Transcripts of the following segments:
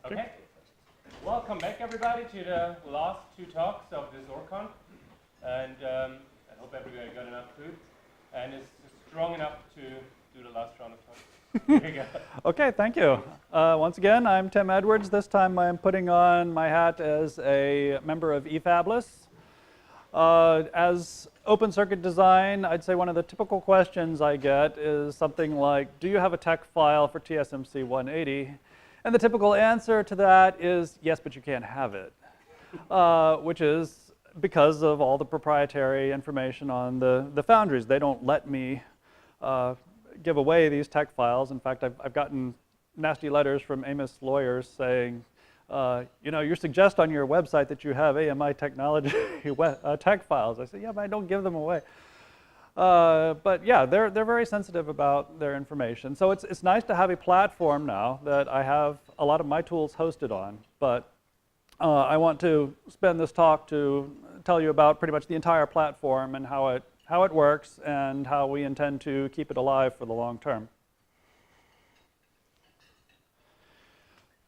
Okay, welcome back everybody to the last two talks of this ORConf, and I hope everybody got enough food and is strong enough to do the last round of talks. Here you go. Okay, thank you. Once again, I'm Tim Edwards. This time I'm putting on my hat as a member of efabless. As open circuit design, I'd say one of the typical questions I get is something like, do you have a tech file for TSMC 180? And the typical answer to that is, yes, but you can't have it, which is because of all the proprietary information on the foundries. They don't let me give away these tech files. In fact, I've gotten nasty letters from Amos lawyers saying, you know, you suggest on your website that you have AMI technology tech files. I say, yeah, but I don't give them away. But yeah, they're very sensitive about their information. So it's nice to have a platform now that I have a lot of my tools hosted on. But I want to spend this talk to tell you about pretty much the entire platform and how it works and how we intend to keep it alive for the long term.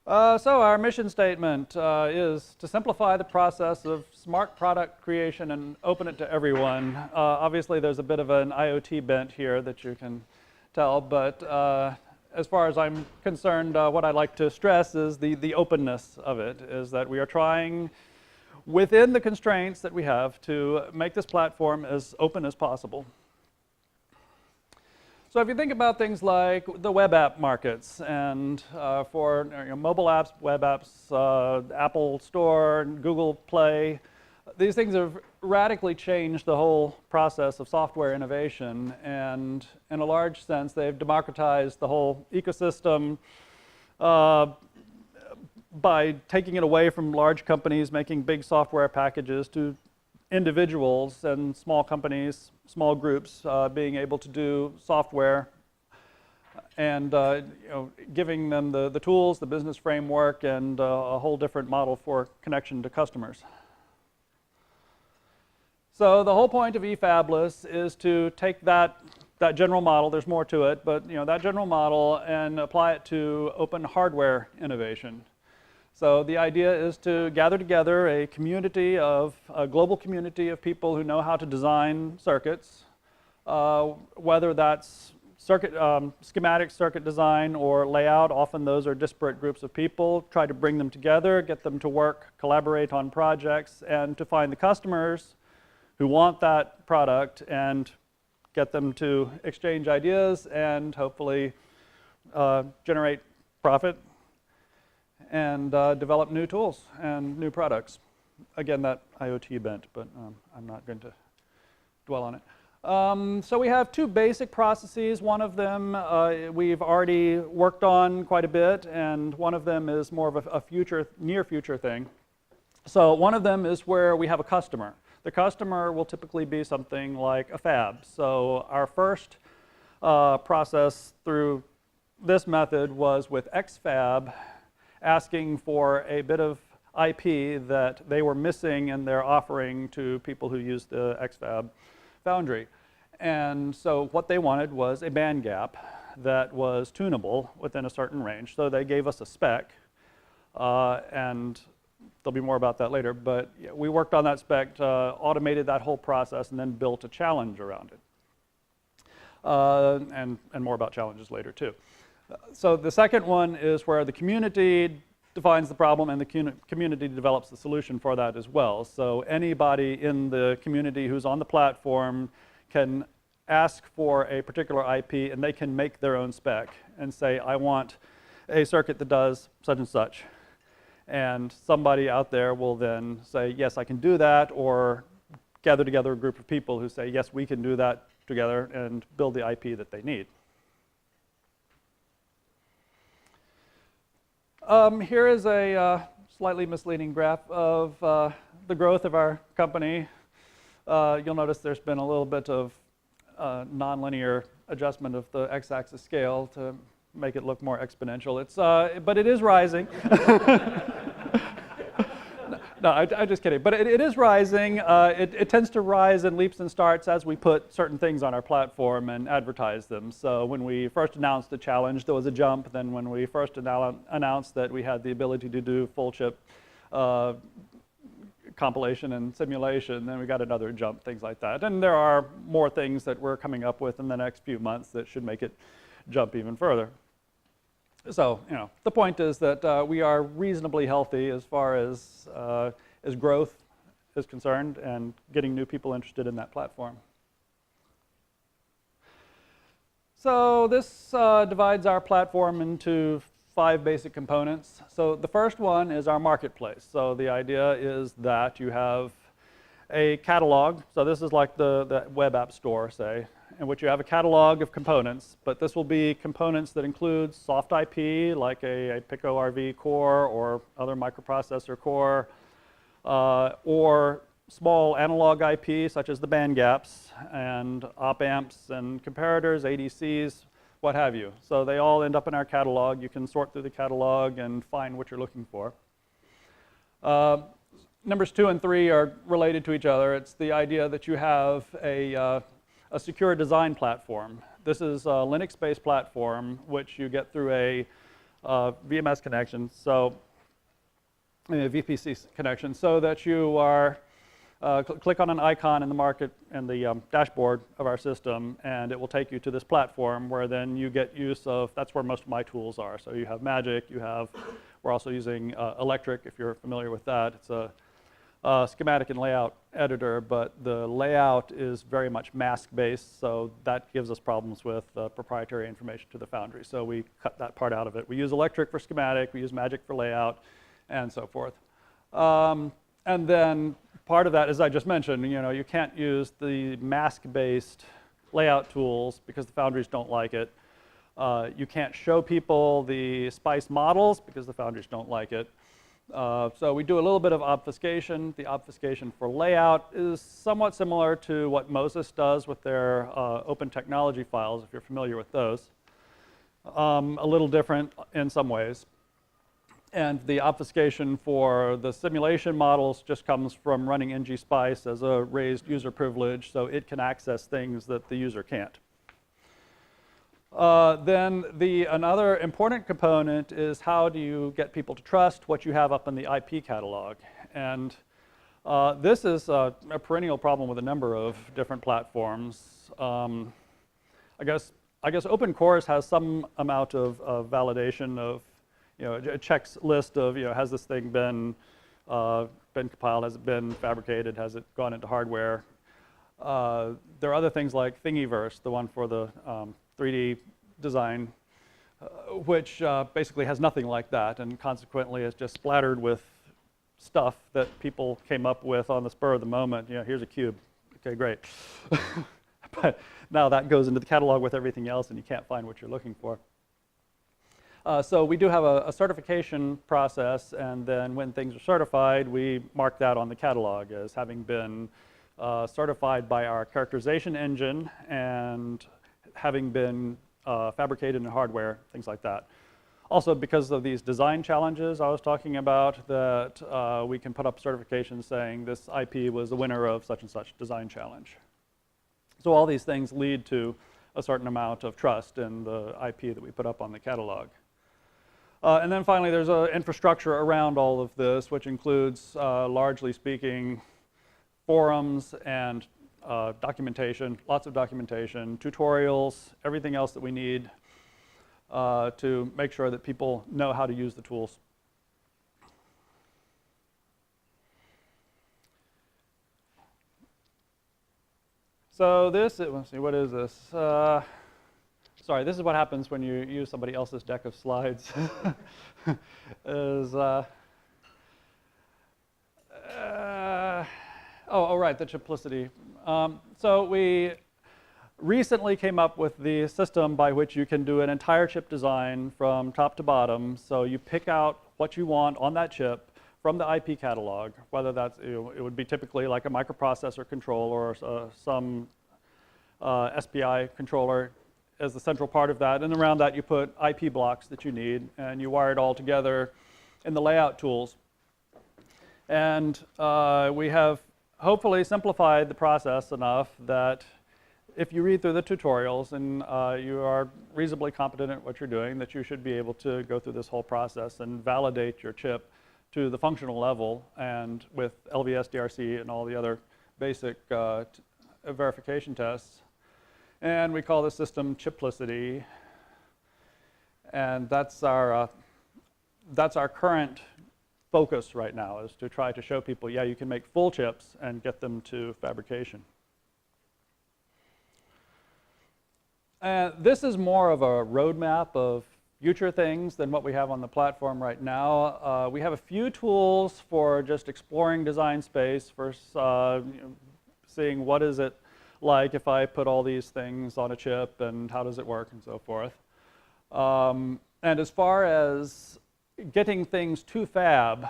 So our mission statement is to simplify the process of smart product creation and open it to everyone. Obviously, there's a bit of an IoT bent here that you can tell, but as far as I'm concerned, what I like to stress is the openness of it, is that we are trying, within the constraints that we have, to make this platform as open as possible. So if you think about things like the web app markets, and for mobile apps, web apps, Apple Store, Google Play, these things have radically changed the whole process of software innovation, and in a large sense, they've democratized the whole ecosystem by taking it away from large companies making big software packages to individuals and small companies, small groups being able to do software and giving them the tools, the business framework, and a whole different model for connection to customers. So the whole point of efabless is to take that general model, there's more to it, but that general model and apply it to open hardware innovation. So the idea is to gather together a global community of people who know how to design circuits, whether that's schematic circuit design or layout. Often those are disparate groups of people. Try to bring them together, get them to work, collaborate on projects, and to find the customers who want that product and get them to exchange ideas and hopefully generate profit and develop new tools and new products. Again, that IoT bent, but I'm not going to dwell on it. So we have two basic processes. One of them we've already worked on quite a bit, and one of them is more of a near future thing. So one of them is where we have a customer. The customer will typically be something like a fab. So our first process through this method was with X-Fab, asking for a bit of IP that they were missing in their offering to people who use the X-Fab foundry. And so what they wanted was a band gap that was tunable within a certain range. So they gave us a spec, and there'll be more about that later, but we worked on that spec, automated that whole process, and then built a challenge around it. And more about challenges later too. So the second one is where the community defines the problem and the community develops the solution for that as well. So anybody in the community who's on the platform can ask for a particular IP and they can make their own spec and say, I want a circuit that does such and such. And somebody out there will then say, yes, I can do that, or gather together a group of people who say, yes, we can do that together and build the IP that they need. Here is a slightly misleading graph of the growth of our company. You'll notice there's been a little bit of nonlinear adjustment of the x-axis scale to make it look more exponential. But it is rising. No, I'm just kidding. But it is rising. It tends to rise in leaps and starts as we put certain things on our platform and advertise them. So when we first announced the challenge, there was a jump. Then when we first announced that we had the ability to do full chip compilation and simulation, then we got another jump, things like that. And there are more things that we're coming up with in the next few months that should make it jump even further. So, the point is that we are reasonably healthy as far as growth is concerned and getting new people interested in that platform. So this divides our platform into 5 basic components. So the first one is our marketplace. So the idea is that you have a catalog. So this is like the web app store, say, in which you have a catalog of components, but this will be components that include soft IP, like a Pico RV core or other microprocessor core, or small analog IP, such as the band gaps, and op amps and comparators, ADCs, what have you. So they all end up in our catalog. You can sort through the catalog and find what you're looking for. Numbers 2 and 3 are related to each other. It's the idea that you have a secure design platform. This is a Linux-based platform, which you get through a VMS connection, so a VPC connection, so that you are click on an icon in the market and the dashboard of our system, and it will take you to this platform where then you get use of. That's where most of my tools are. So you have Magic. We're also using Electric, if you're familiar with that. It's a schematic and layout editor, but the layout is very much mask-based, so that gives us problems with proprietary information to the foundry. So we cut that part out of it. We use Electric for schematic, we use Magic for layout, and so forth. And then part of that, as I just mentioned, you can't use the mask-based layout tools because the foundries don't like it. You can't show people the SPICE models because the foundries don't like it. So we do a little bit of obfuscation. The obfuscation for layout is somewhat similar to what Moses does with their open technology files, if you're familiar with those. A little different in some ways. And the obfuscation for the simulation models just comes from running ngSpice as a raised user privilege, so it can access things that the user can't. Then another important component is how do you get people to trust what you have up in the IP catalog. And this is a perennial problem with a number of different platforms. I guess OpenCores has some amount of validation of, a checklist of, has this thing been compiled, has it been fabricated, has it gone into hardware. There are other things like Thingiverse, the one for the 3D design, which basically has nothing like that, and consequently is just splattered with stuff that people came up with on the spur of the moment. Here's a cube. Okay, great. But now that goes into the catalog with everything else, and you can't find what you're looking for. So we do have a certification process, and then when things are certified, we mark that on the catalog as having been certified by our characterization engine and having been fabricated in hardware, things like that. Also, because of these design challenges I was talking about, that we can put up certifications saying this IP was the winner of such and such design challenge. So all these things lead to a certain amount of trust in the IP that we put up on the catalog. And then finally, there's an infrastructure around all of this, which includes, largely speaking, forums and documentation, lots of documentation, tutorials, everything else that we need to make sure that people know how to use the tools. So this, let's see, what is this? Sorry, this is what happens when you use somebody else's deck of slides. Oh, right, the chiplicity. So we recently came up with the system by which you can do an entire chip design from top to bottom. So you pick out what you want on that chip from the IP catalog, whether that's, it would be typically like a microprocessor controller or some SPI controller as the central part of that. And around that you put IP blocks that you need, and you wire it all together in the layout tools. And we have hopefully simplified the process enough that if you read through the tutorials and you are reasonably competent at what you're doing, that you should be able to go through this whole process and validate your chip to the functional level, and with LVS, DRC, and all the other basic verification tests. And we call this system chiplicity. And that's our current focus right now, is to try to show people, yeah, you can make full chips and get them to fabrication. This is more of a roadmap of future things than what we have on the platform right now. We have a few tools for just exploring design space, for seeing what is it like if I put all these things on a chip and how does it work and so forth. And as far as getting things to fab,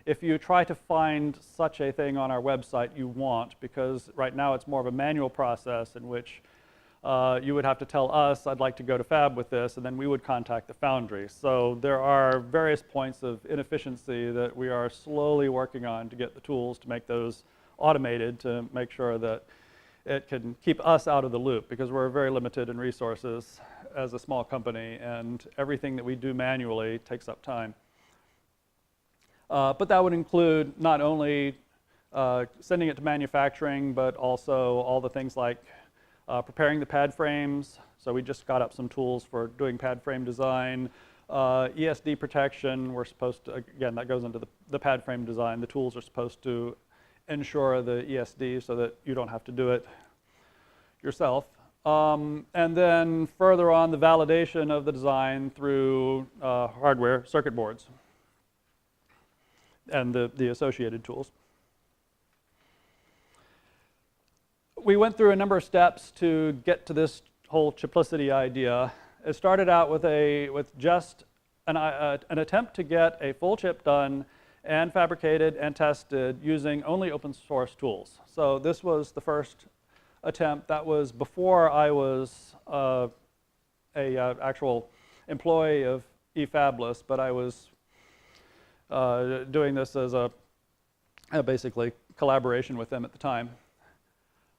if you try to find such a thing on our website, you won't, because right now it's more of a manual process in which you would have to tell us, I'd like to go to fab with this, and then we would contact the foundry. So there are various points of inefficiency that we are slowly working on to get the tools to make those automated, to make sure that it can keep us out of the loop, because we're very limited in resources as a small company, and everything that we do manually takes up time. But that would include not only sending it to manufacturing, but also all the things like preparing the pad frames. So we just got up some tools for doing pad frame design. ESD protection, we're supposed to, again, that goes into the pad frame design. The tools are supposed to ensure the ESD so that you don't have to do it yourself. And then further on, the validation of the design through hardware circuit boards and the associated tools. We went through a number of steps to get to this whole chiplicity idea. It started out with just an attempt to get a full chip done and fabricated and tested using only open source tools. So this was the first attempt. That was before I was a actual employee of efabless, but I was doing this as a basically collaboration with them at the time.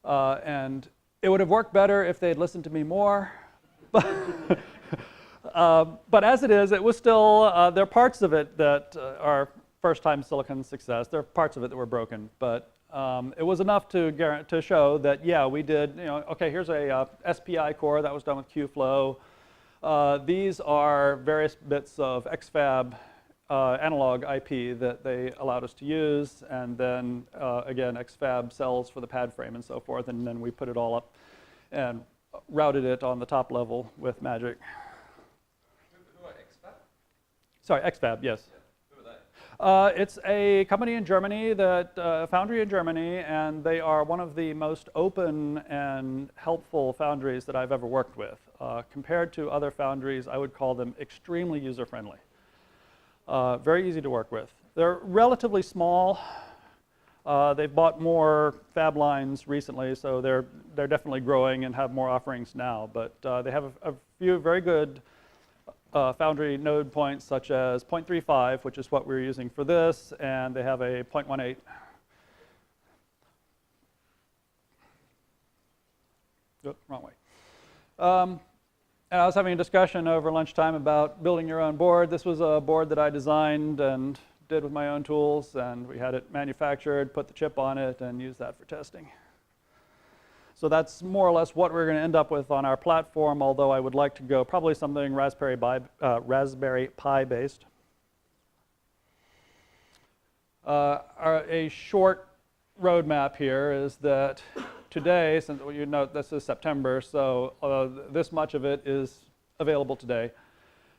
And it would have worked better if they'd listened to me more. But as it is, it was still, there are parts of it that are first-time silicon success. There are parts of it that were broken, but it was enough to show that, yeah, we did, okay, here's a SPI core that was done with QFlow. These are various bits of exfab analog IP that they allowed us to use, and then again, exfab cells for the pad frame and so forth, and then we put it all up and routed it on the top level with Magic. Who are exfab? Sorry, exfab, yes. Yeah. Who are they? It's a company in Germany, foundry in Germany, and they are one of the most open and helpful foundries that I've ever worked with. Compared to other foundries, I would call them extremely user-friendly. Very easy to work with. They're relatively small. They've bought more fab lines recently, so they're definitely growing and have more offerings now. But they have a few very good foundry node points, such as 0.35, which is what we're using for this, and they have a 0.18. Oh, wrong way. And I was having a discussion over lunchtime about building your own board. This was a board that I designed and did with my own tools, and we had it manufactured, put the chip on it, and used that for testing. So that's more or less what we're going to end up with on our platform, although I would like to go probably something Raspberry Pi based. A short roadmap here is that today, since you note this is September, so this much of it is available today.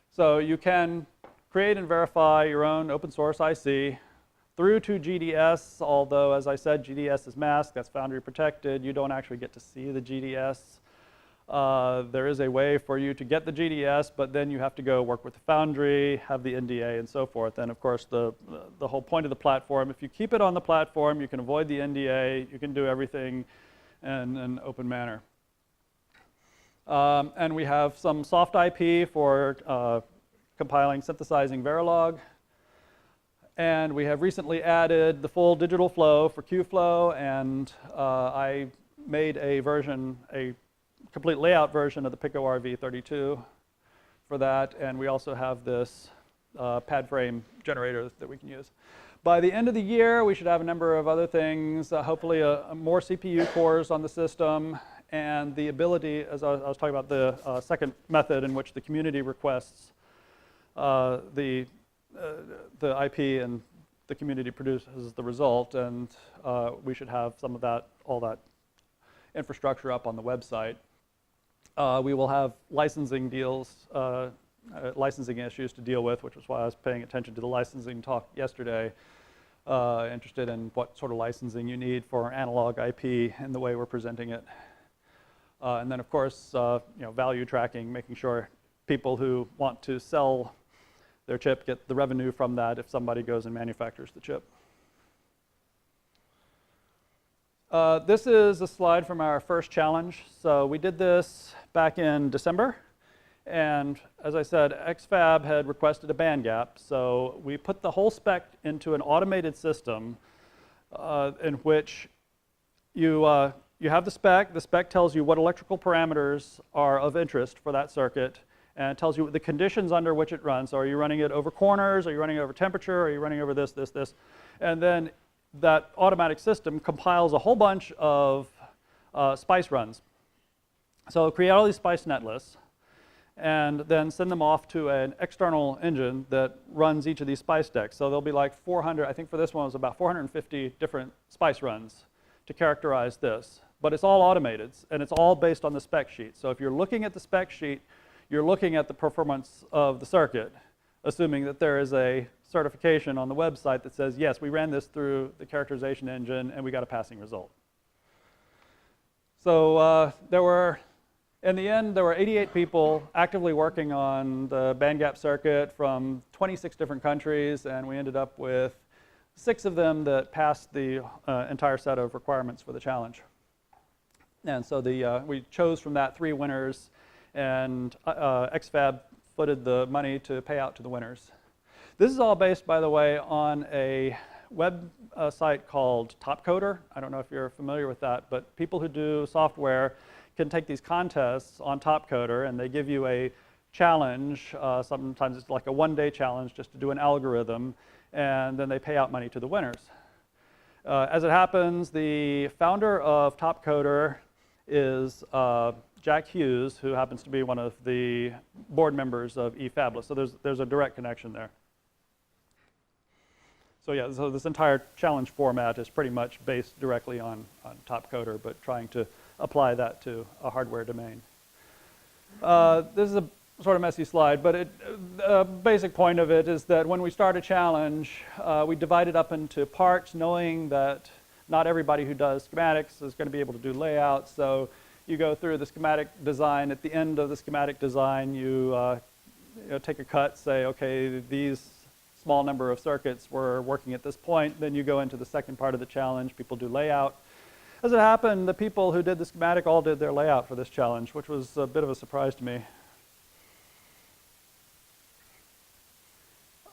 So you can create and verify your own open source IC. through to GDS, although, as I said, GDS is masked. That's Foundry protected. You don't actually get to see the GDS. There is a way for you to get the GDS, but then you have to go work with the Foundry, have the NDA, and so forth. And of course, the whole point of the platform, if you keep it on the platform, you can avoid the NDA, you can do everything in an open manner. And we have some soft IP for compiling, synthesizing Verilog. And we have recently added the full digital flow for Qflow, and I made a complete layout version of the PicoRV32 for that, and we also have this pad frame generator that we can use. By the end of the year, we should have a number of other things, hopefully more CPU cores on the system, and the ability, as I was talking about the second method in which the community requests the IP and the community produces the result, and we should have some of that, all that infrastructure up on the website. We will have licensing deals, licensing issues to deal with, which was why I was paying attention to the licensing talk yesterday. Interested in what sort of licensing you need for analog IP and the way we're presenting it. And then, of course, value tracking, making sure people who want to sell their chip get the revenue from that if somebody goes and manufactures the chip. This is a slide from our first challenge. So we did this back in December. And as I said, Xfab had requested a band gap. So we put the whole spec into an automated system in which you have the spec. The spec tells you what electrical parameters are of interest for that circuit, and it tells you the conditions under which it runs. So are you running it over corners? Are you running it over temperature? Are you running over this, this, this? And then that automatic system compiles a whole bunch of SPICE runs. So create all these SPICE netlists, and then send them off to an external engine that runs each of these SPICE decks. So there'll be like 400, I think for this one it was about 450 different SPICE runs to characterize this. But it's all automated, and it's all based on the spec sheet. So if you're looking at the spec sheet, you're looking at the performance of the circuit, assuming that there is a certification on the website that says, yes, we ran this through the characterization engine, and we got a passing result. So in the end, there were 88 people actively working on the bandgap circuit from 26 different countries, and we ended up with 6 of them that passed the entire set of requirements for the challenge. And so we chose from that 3 winners, and Xfab footed the money to pay out to the winners. This is all based, by the way, on a web site called Topcoder. I don't know if you're familiar with that, but people who do software can take these contests on Topcoder, and they give you a challenge. Sometimes it's like a one-day challenge just to do an algorithm, and then they pay out money to the winners. As it happens, the founder of Topcoder is Jack Hughes, who happens to be one of the board members of eFabless. So there's a direct connection there. So yeah, so this entire challenge format is pretty much based directly on Topcoder, but trying to apply that to a hardware domain. This is a sort of messy slide, but the basic point of it is that when we start a challenge, we divide it up into parts, knowing that not everybody who does schematics is going to be able to do layouts. So you go through the schematic design. At the end of the schematic design, you take a cut, say, okay, these small number of circuits were working at this point. Then you go into the second part of the challenge. People do layout. As it happened, the people who did the schematic all did their layout for this challenge, which was a bit of a surprise to me.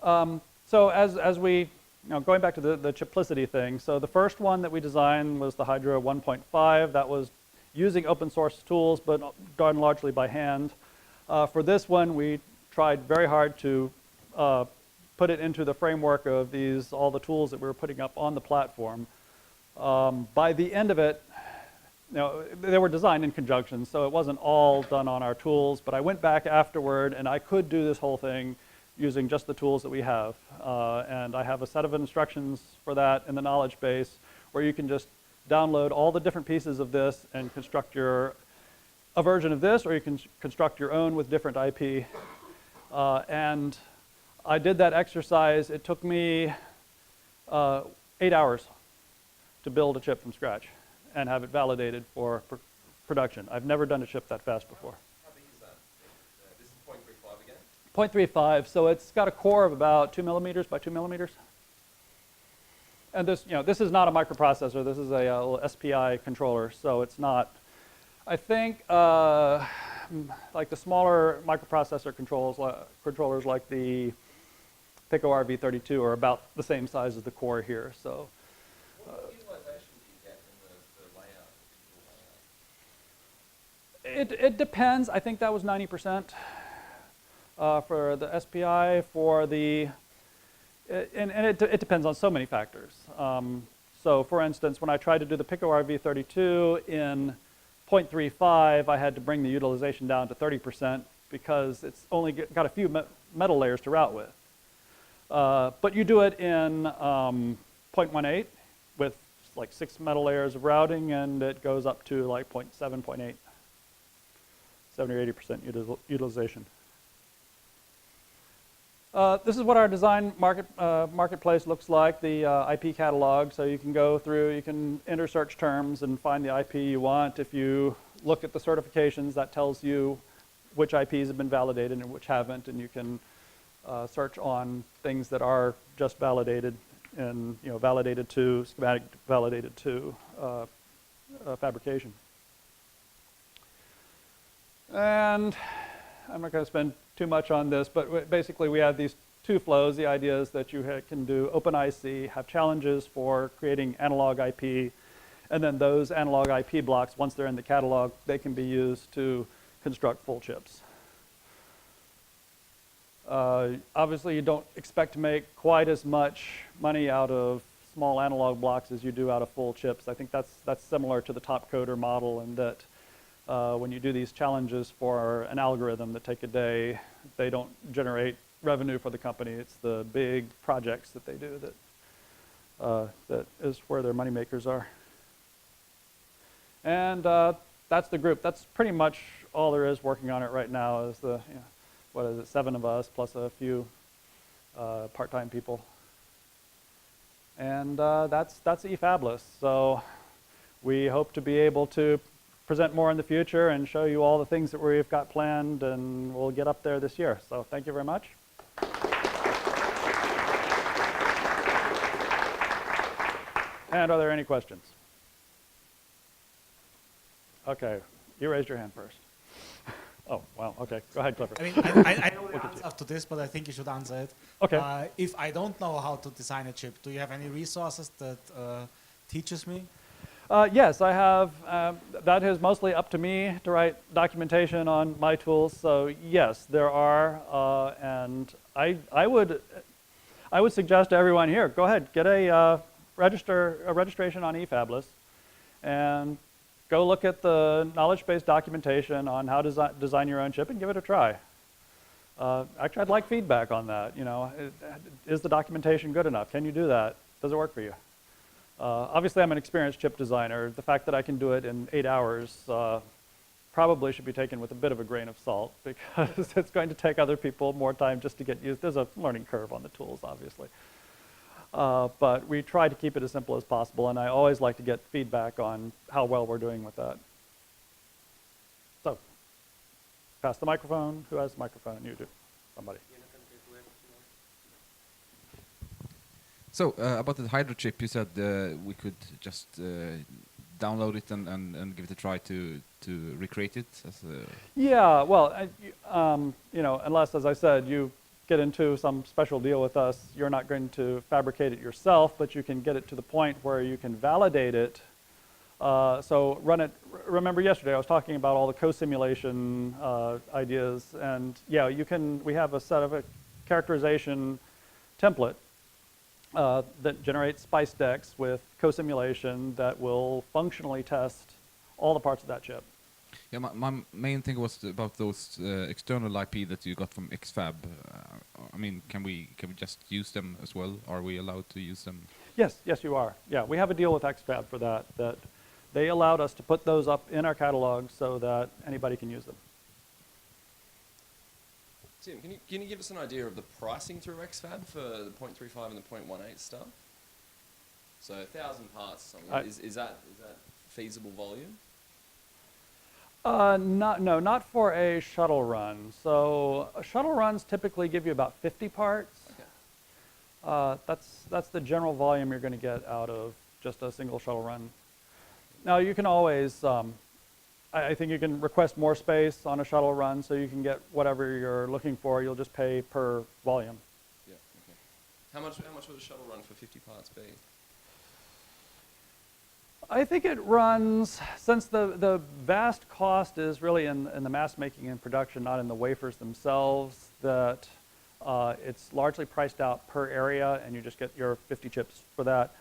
So as we, going back to the chiplicity thing, so the first one that we designed was the Hydra 1.5. That was using open source tools, but done largely by hand. For this one, we tried very hard to put it into the framework of all the tools that we were putting up on the platform. By the end of it, they were designed in conjunction, so it wasn't all done on our tools, but I went back afterward and I could do this whole thing using just the tools that we have. And I have a set of instructions for that in the knowledge base where you can just download all the different pieces of this and construct a version of this, or you can construct your own with different IP. And I did that exercise. It took me 8 hours to build a chip from scratch and have it validated for production. I've never done a chip that fast before. How big is that? This is 0.35 again? 0.35, so it's got a core of about 2 millimeters by 2 millimeters. And this, this is not a microprocessor. This is a little SPI controller, so it's not. I think like the smaller microprocessor controllers like the Pico RV32 are about the same size as the core here. So. What utilization do you get in the layout, digital layout? It depends. I think that was 90% for the SPI. For the and it depends on so many factors. So for instance, when I tried to do the Pico RV32 in 0.35, I had to bring the utilization down to 30% because it's only got a few metal layers to route with. But you do it in 0.18 with like 6 metal layers of routing, and it goes up to like 0.7, 0.8, 70 or 80% utilization. This is what our design marketplace looks like, the IP catalog. So you can go through, you can enter search terms and find the IP you want. If you look at the certifications, that tells you which IPs have been validated and which haven't, and you can search on things that are just validated and validated to schematic, validated to fabrication. And I'm not going to spend too much on this, but basically we have these two flows. The idea is that you can do OpenIC, have challenges for creating analog IP, and then those analog IP blocks, once they're in the catalog, they can be used to construct full chips. Obviously, you don't expect to make quite as much money out of small analog blocks as you do out of full chips. I think that's similar to the top coder model in that when you do these challenges for an algorithm that take a day, they don't generate revenue for the company. It's the big projects that they do that is where their money makers are. And that's the group. That's pretty much all there is working on it right now. Is the what is it, 7 of us plus a few part-time people. And that's efabless. So we hope to be able to present more in the future and show you all the things that we've got planned, and we'll get up there this year. So thank you very much. And are there any questions? Okay, you raised your hand first. Oh, wow, okay. Go ahead, Clifford. I mean, I know the answer to this, but I think you should answer it. Okay. If I don't know how to design a chip, do you have any resources that teaches me? Yes, I have. That is mostly up to me to write documentation on my tools. So yes, there are, and I would suggest to everyone here, go ahead, get a registration on efabless, and go look at the knowledge-based documentation on how to design your own chip and give it a try. Actually, I'd like feedback on that. Is the documentation good enough? Can you do that? Does it work for you? Obviously, I'm an experienced chip designer. The fact that I can do it in 8 hours probably should be taken with a bit of a grain of salt, because it's going to take other people more time just to get used. There's a learning curve on the tools, obviously. But we try to keep it as simple as possible, and I always like to get feedback on how well we're doing with that. So, pass the microphone. Who has the microphone? You do. Somebody. So, about the Hydro chip, you said we could just download it and give it a try to recreate it? Yeah, well, unless, as I said, you get into some special deal with us, you're not going to fabricate it yourself, but you can get it to the point where you can validate it. So run it. Remember yesterday I was talking about all the co-simulation ideas, and yeah, we have a set of a characterization template that generates spice decks with co-simulation that will functionally test all the parts of that chip. Yeah, my main thing was about those external IP that you got from Xfab. I mean, can we just use them as well? Are we allowed to use them? Yes, you are. Yeah, we have a deal with Xfab for that. That they allowed us to put those up in our catalog so that anybody can use them. Tim, can you give us an idea of the pricing through Xfab for the 0.35 and the 0.18 stuff? So 1,000 parts or something. Is that feasible volume? Not for a shuttle run. So shuttle runs typically give you about 50 parts. Okay. That's the general volume you're going to get out of just a single shuttle run. Now you can always, I think you can request more space on a shuttle run, so you can get whatever you're looking for. You'll just pay per volume. Yeah. Okay. How much would a shuttle run for 50 parts be? I think it runs, since the vast cost is really in the mass making and production, not in the wafers themselves, that it's largely priced out per area, and you just get your 50 chips for that.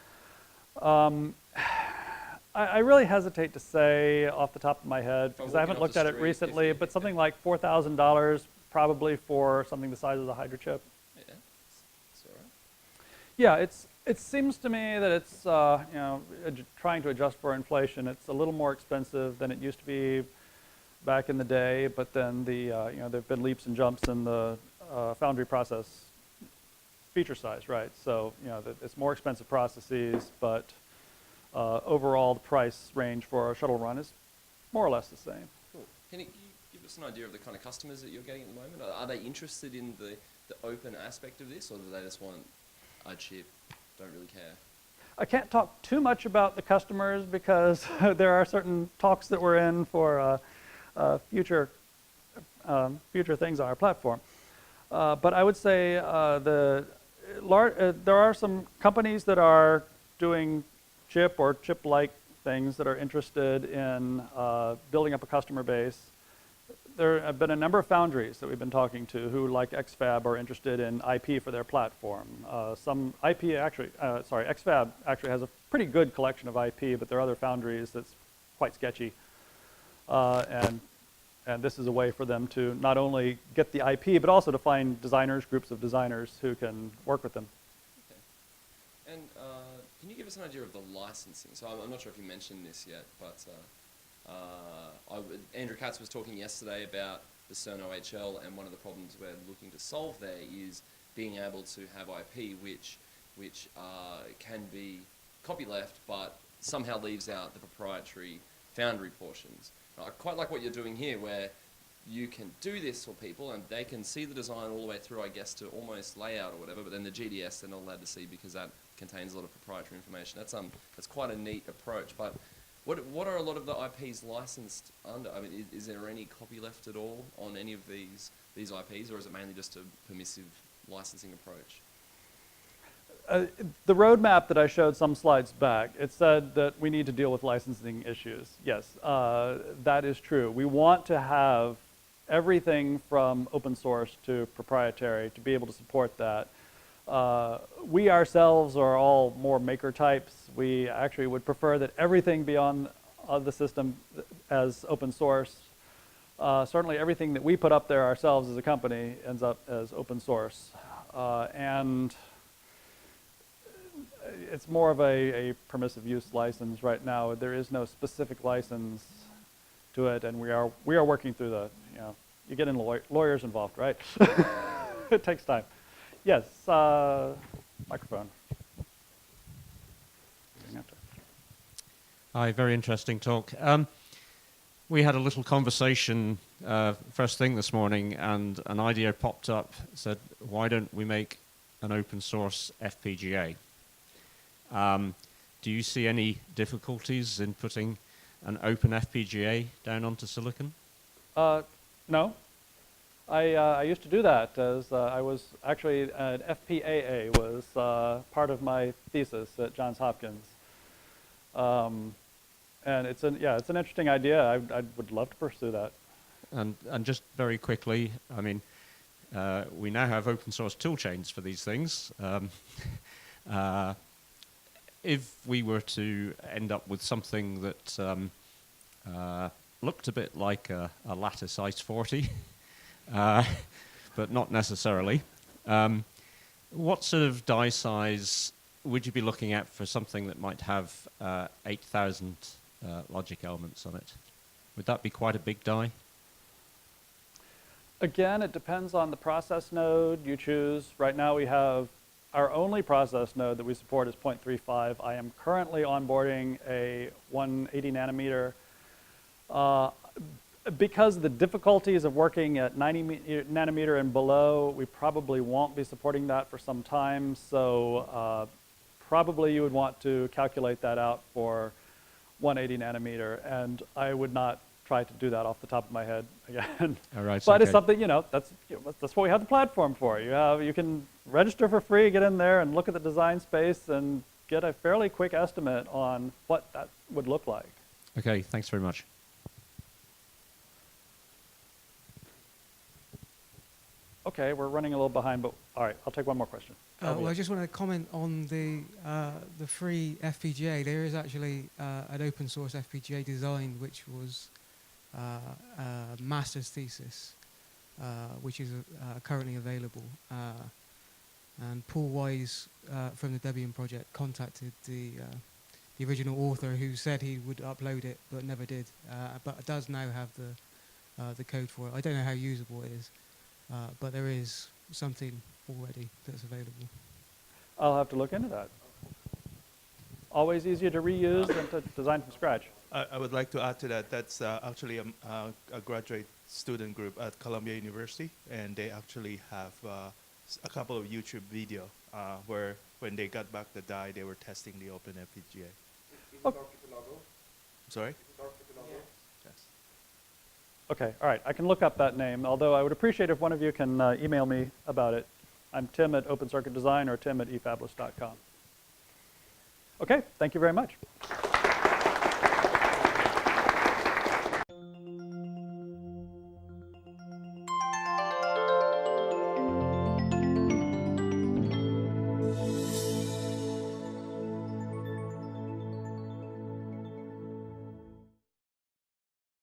I really hesitate to say off the top of my head, because I haven't looked at it recently, but something like $4,000 probably for something the size of the Hydra chip. Yeah, that's all right. Yeah, it seems to me that it's trying to adjust for inflation. It's a little more expensive than it used to be back in the day, but then there've been leaps and jumps in the foundry process feature size, right? So it's more expensive processes, but overall the price range for a shuttle run is more or less the same. Cool. Can you give us an idea of the kind of customers that you're getting at the moment? Are they interested in the open aspect of this, or do they just want a chip, don't really care? I can't talk too much about the customers because there are certain talks that we're in for future things on our platform. But I would say there are some companies that are doing chip or chip-like things that are interested in building up a customer base. There have been a number of foundries that we've been talking to who, like XFAB, are interested in IP for their platform. XFAB actually has a pretty good collection of IP, but there are other foundries that's quite sketchy. And this is a way for them to not only get the IP, but also to find designers, groups of designers who can work with them. Okay. And can you give us an idea of the licensing? So I'm not sure if you mentioned this yet, but Andrew Katz was talking yesterday about the CERN OHL, and one of the problems we're looking to solve there is being able to have IP which can be copyleft, but somehow leaves out the proprietary foundry portions. I quite like what you're doing here, where you can do this for people and they can see the design all the way through, I guess, to almost layout or whatever, but then the GDS they're not allowed to see because that contains a lot of proprietary information. That's quite a neat approach. But what are a lot of the IPs licensed under? I mean, is there any copyleft at all on any of these IPs, or is it mainly just a permissive licensing approach? The roadmap that I showed some slides back, it said that we need to deal with licensing issues. Yes, that is true. We want to have everything from open source to proprietary to be able to support that. We ourselves are all more maker types. We actually would prefer that everything be on the system as open source. Certainly everything that we put up there ourselves as a company ends up as open source. And it's more of a permissive use license right now. There is no specific license to it, and we are working through the, you get in lawyers involved, right? It takes time. Yes, microphone. Hi, very interesting talk. We had a little conversation first thing this morning, and an idea popped up, said, why don't we make an open source FPGA? Do you see any difficulties in putting an open FPGA down onto silicon? No. I used to do that as I was actually an FPAA was part of my thesis at Johns Hopkins. And it's an interesting idea. I would love to pursue that. And just very quickly, I mean, we now have open source tool chains for these things. If we were to end up with something that looked a bit like a Lattice ICE40, but not necessarily, what sort of die size would you be looking at for something that might have 8,000 logic elements on it? Would that be quite a big die? Again, it depends on the process node you choose. Right now we have our only process node that we support is 0.35. I am currently onboarding a 180 nanometer. Because of the difficulties of working at 90 nanometer and below, we probably won't be supporting that for some time. So probably you would want to calculate that out for 180 nanometer. And I would not try to do that off the top of my head again. All right. But it's okay. something, that's what we have the platform for. You can register for free, get in there and look at the design space and get a fairly quick estimate on what that would look like. Okay, thanks very much. Okay, we're running a little behind, but all right, I'll take one more question. Well, I just want to comment on the free FPGA. There is actually an open source FPGA design which was a master's thesis, which is currently available. And Paul Wise from the Debian project contacted the original author, who said he would upload it but never did. But it does now have the code for it. I don't know how usable it is, but there is something already that's available. I'll have to look into that. Always easier to reuse than to design from scratch. I would like to add to that. That's actually a graduate student group at Columbia University, and they actually have a couple of YouTube video where when they got back the die, they were testing the open FPGA. Okay. Sorry? Okay, all right, I can look up that name, although I would appreciate if one of you can email me about it. I'm Tim at OpenCircuitDesign or Tim at efabless.com. Okay, thank you very much.